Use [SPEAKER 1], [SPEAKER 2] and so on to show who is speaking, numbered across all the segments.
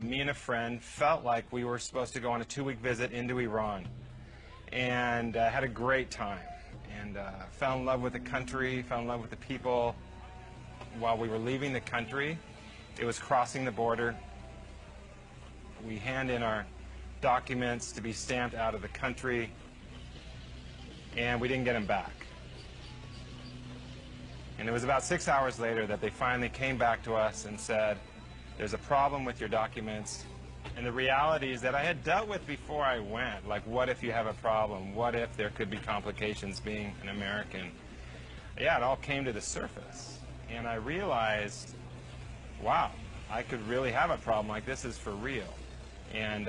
[SPEAKER 1] Me and a friend felt like we were supposed to go on a 2-week visit into Iran, and had a great time, and fell in love with the country, fell in love with the people. While we were leaving the country, it was crossing the border. We hand in our documents to be stamped out of the country, and we didn't get them back. And it was about 6 hours later that they finally came back to us and said, there's a problem with your documents. And the reality is that I had dealt with before I went, like, what if you have a problem? What if there could be complications being an American? Yeah, it all came to the surface. And I realized, wow, I could really have a problem like this. Is for real. And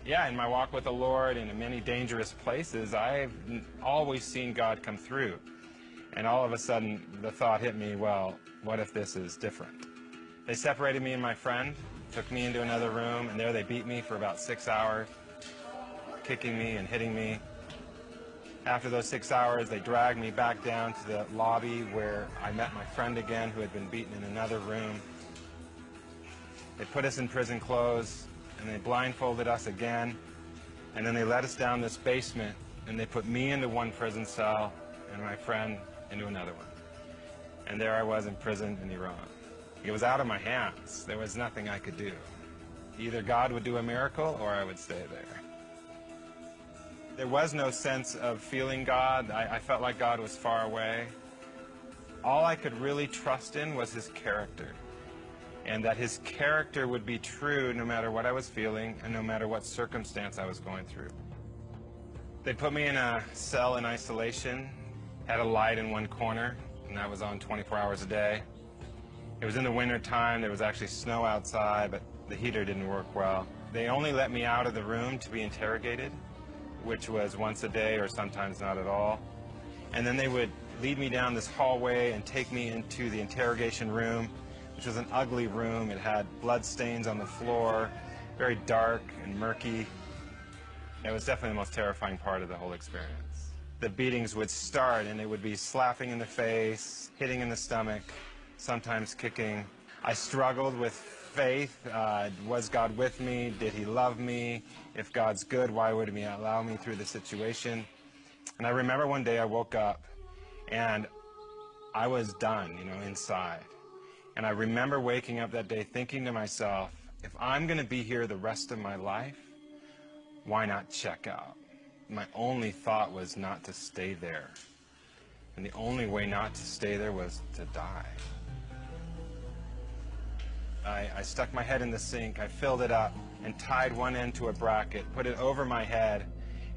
[SPEAKER 1] yeah, in my walk with the Lord and in many dangerous places, I've always seen God come through. And all of a sudden, the thought hit me, well, what if this is different? They separated me and my friend, took me into another room, and there they beat me for about 6 hours, kicking me and hitting me. After those 6 hours, they dragged me back down to the lobby where I met my friend again, who had been beaten in another room. They put us in prison clothes, and they blindfolded us again, and then they led us down this basement, and they put me into one prison cell and my friend into another one. And there I was in prison in Iran. It was out of my hands. There was nothing I could do. Either God would do a miracle or I would stay there. There was no sense of feeling God. I felt like God was far away. All I could really trust in was His character, and that His character would be true no matter what I was feeling and no matter what circumstance I was going through. They put me in a cell in isolation, had a light in one corner, and that was on 24 hours a day. It was in the winter time. There was actually snow outside, but the heater didn't work well. They only let me out of the room to be interrogated, which was once a day or sometimes not at all. And then they would lead me down this hallway and take me into the interrogation room, which was an ugly room. It had blood stains on the floor, very dark and murky. It was definitely the most terrifying part of the whole experience. The beatings would start, and it would be slapping in the face, hitting in the stomach, sometimes kicking. I struggled with faith. Was God with me? Did He love me? If God's good, why would He allow me through the situation? And I remember one day I woke up, and I was done, inside. And I remember waking up that day thinking to myself, if I'm going to be here the rest of my life, why not check out? My only thought was not to stay there. And the only way not to stay there was to die. I stuck my head in the sink, I filled it up, and tied one end to a bracket, put it over my head,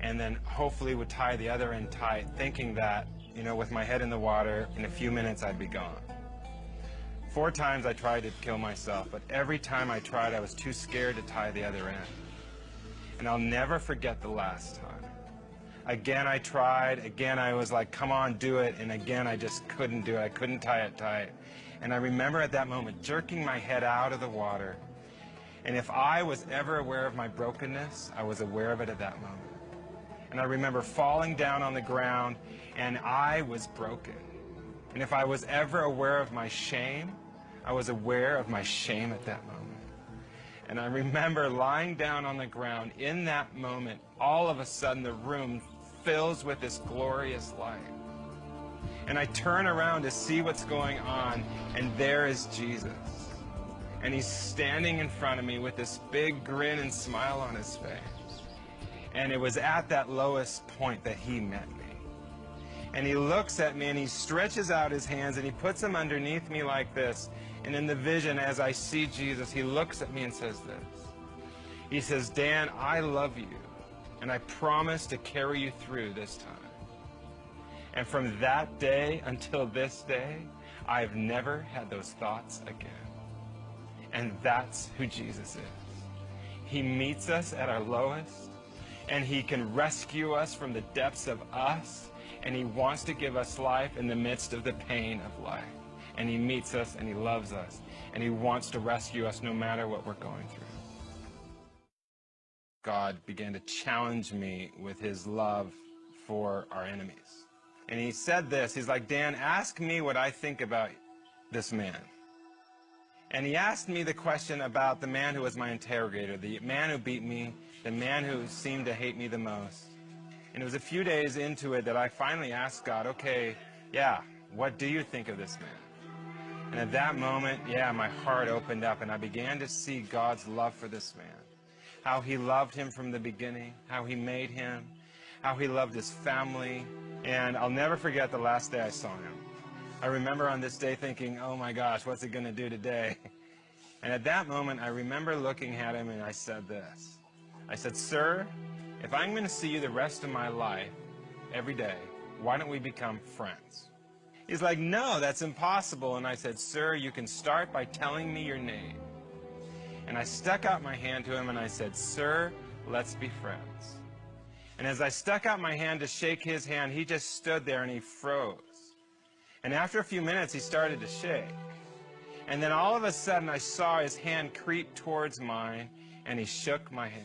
[SPEAKER 1] and then hopefully would tie the other end tight, thinking that, with my head in the water, in a few minutes I'd be gone. 4 times I tried to kill myself, but every time I tried, I was too scared to tie the other end. And I'll never forget the last time. Again I tried, again I was like, come on, do it, and again I just couldn't do it. I couldn't tie it tight. And I remember at that moment jerking my head out of the water. And if I was ever aware of my brokenness, I was aware of it at that moment. And I remember falling down on the ground, and I was broken. And if I was ever aware of my shame, I was aware of my shame at that moment. And I remember lying down on the ground. In that moment, all of a sudden the room fills with this glorious light. And I turn around to see what's going on, and there is Jesus. And He's standing in front of me with this big grin and smile on His face. And it was at that lowest point that He met me. And He looks at me and He stretches out His hands and He puts them underneath me like this. And in the vision, as I see Jesus, He looks at me and says this. He says, Dan, I love you, and I promise to carry you through this time. And from that day until this day, I've never had those thoughts again. And that's who Jesus is. He meets us at our lowest, and He can rescue us from the depths of us, and He wants to give us life in the midst of the pain of life. And He meets us, and He loves us, and He wants to rescue us no matter what we're going through. God began to challenge me with His love for our enemies. And He said this, He's like, Dan, ask me what I think about this man. And he asked me the question about the man who was my interrogator, the man who beat me, the man who seemed to hate me the most. And it was a few days into it that I finally asked God, okay, yeah, what do you think of this man? And at that moment, yeah, my heart opened up and I began to see God's love for this man. How he loved him from the beginning, how he made him, how he loved his family. And I'll never forget the last day I saw him. I remember on this day thinking, oh my gosh, what's he going to do today? And at that moment, I remember looking at him and I said this. I said, sir, if I'm going to see you the rest of my life, every day, why don't we become friends? He's like, no, that's impossible. And I said, sir, you can start by telling me your name. And I stuck out my hand to him and I said, sir, let's be friends. And as I stuck out my hand to shake his hand, he just stood there and he froze. And after a few minutes, he started to shake. And then all of a sudden, I saw his hand creep towards mine, and he shook my hand.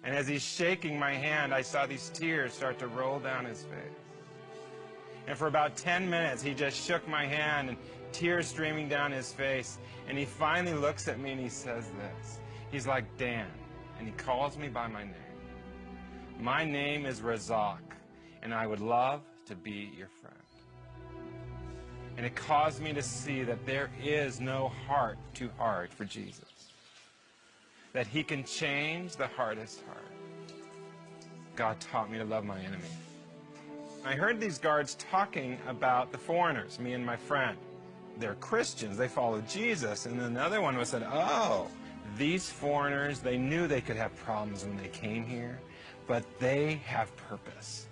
[SPEAKER 1] And as he's shaking my hand, I saw these tears start to roll down his face. And for about 10 minutes, he just shook my hand, and tears streaming down his face. And he finally looks at me, and he says this. He's like, Dan, and he calls me by my name. My name is Razak, and I would love to be your friend. And it caused me to see that there is no heart too hard for Jesus. That he can change the hardest heart. God taught me to love my enemy. I heard these guards talking about the foreigners, me and my friend. They're Christians, they follow Jesus. And then another one was said, oh, these foreigners, they knew they could have problems when they came here, but they have purpose.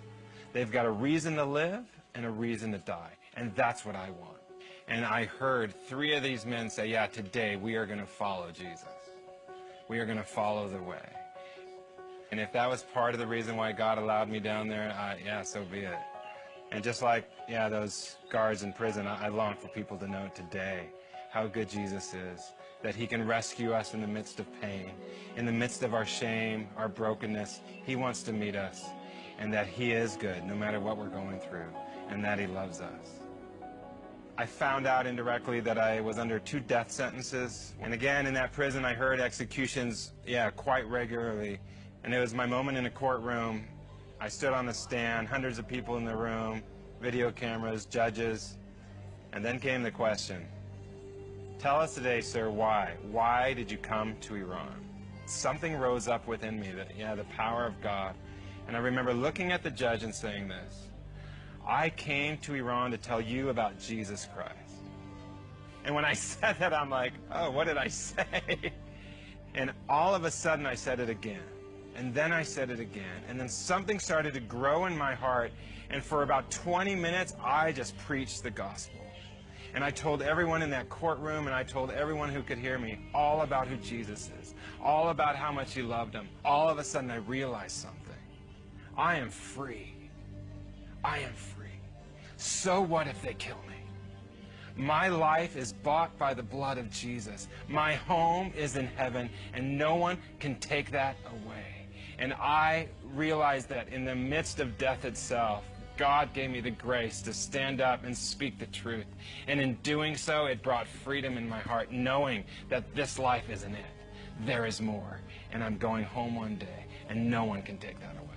[SPEAKER 1] They've got a reason to live and a reason to die. And that's what I want. And I heard 3 of these men say, yeah, today we are going to follow Jesus. We are going to follow the way. And if that was part of the reason why God allowed me down there, yeah, so be it. And just like, yeah, those guards in prison, I long for people to know today how good Jesus is, that he can rescue us in the midst of pain, in the midst of our shame, our brokenness. He wants to meet us, and that he is good no matter what we're going through, and that he loves us. I found out indirectly that I was under 2 death sentences. And again, in that prison, I heard executions, yeah, quite regularly. And it was my moment in a courtroom. I stood on the stand, hundreds of people in the room, video cameras, judges. And then came the question, tell us today, sir, why? Why did you come to Iran? Something rose up within me, that, yeah, the power of God. And I remember looking at the judge and saying this, I came to Iran to tell you about Jesus Christ. And when I said that, I'm like, oh, what did I say? And all of a sudden, I said it again. And then I said it again. And then something started to grow in my heart. And for about 20 minutes, I just preached the gospel. And I told everyone in that courtroom, and I told everyone who could hear me, all about who Jesus is, all about how much he loved them. All of a sudden, I realized something. I am free. I am free. So what if they kill me? My life is bought by the blood of Jesus. My home is in heaven, and no one can take that away. And I realized that in the midst of death itself, God gave me the grace to stand up and speak the truth. And in doing so, it brought freedom in my heart, knowing that this life isn't it. There is more, and I'm going home one day, and no one can take that away.